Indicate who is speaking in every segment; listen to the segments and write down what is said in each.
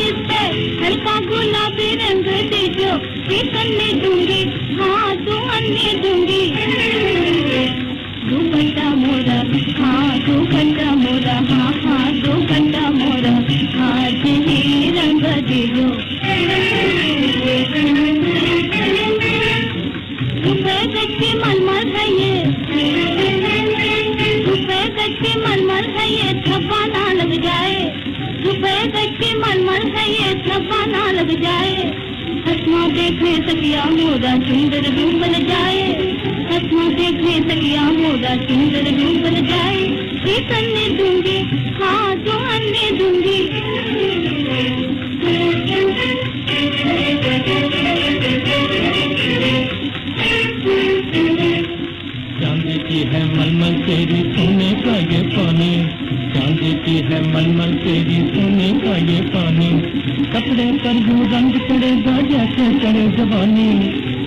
Speaker 1: इस पे हल्का गुलाबी रंग दीजो, करने दूंगी हाँ तू अन्य दूंगी। दुपट्टा मोरा हाँ दुपट्टा मोरा, हाँ हाँ दुपट्टा मोरा, आज ही रंग दीजो। सफेद अच्छी मलमल है ये, सफेद अच्छी मलमल है ये, थप्पा ना लग जाए। सफेद अच्छी मलमल है ये, थप्पा ना लग जाए। हसमा देखने तकिया मोरा सुंदर रूप बन जाए, हसमा देखने तकिया मोरा सुंदर रूप बन जाए। ये करने दूंगी हाँ तो अन्य दूंगी।
Speaker 2: चांदी की है मलमल तेरी सोने का ये पानी, चांदी की है मलमल तेरी सोने का ये पानी। कपड़े पर यूं रंग चढ़ेगा जैसे चढ़े जवानी,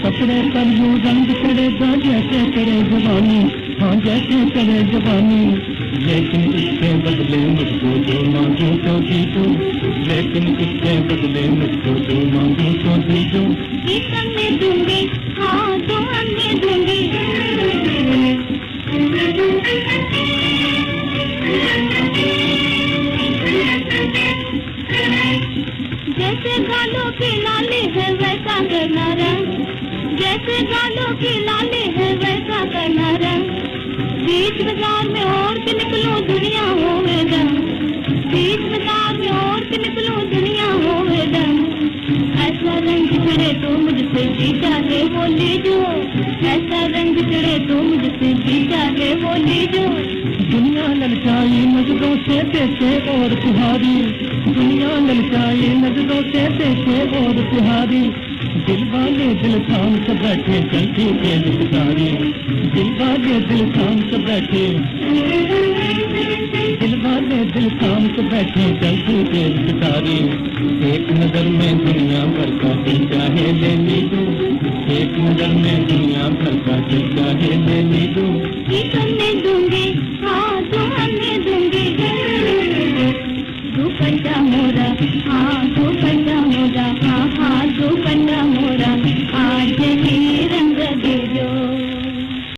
Speaker 2: कपड़े पर यूं रंग चढ़ेगा जैसे चढ़े जवानी, हाँ जैसे चढ़े जवानी। लेकिन इसके बदले मुझको जो मांगू तो दीजो, लेकिन इसके बदले मुझको जो मांगू तो दीजो।
Speaker 1: ये करने दूंगी हाँ तो अन्य दूंगी। जैसे गालों की लाली है वैसा करना रंग, जैसे गालों की लाली है वैसा करना रंग। बीच बाजार में और के निकलूं दुनिया होवे दम, बीच बाजार में और के निकलूं दुनिया होवे दम। ऐसा रंग चढ़े तो मुझसे जी चाहे वो लीजो, ऐसा रंग चढ़े तो मुझसे जी चाहे वो लीजो।
Speaker 2: दुनिया ललचाई नजरों से देखे और तुम्हारी, दुनिया ललचाई नजरों से देखे और तुम्हारी। दिल वाले दिल थाम के बैठे चलती के सारी, दिल वाले दिल थाम के बैठे, दिल वाले दिल थाम के बैठे चलती के सारी। एक नजर में दुनिया भर का दिल चाहे ले लीजो, एक नजर में दुनिया भर का दिल चाहे ले लीजो।
Speaker 1: ये करने दूंगी हाँ तो अन्य दूंगी। दुपट्टा मोरा हाँ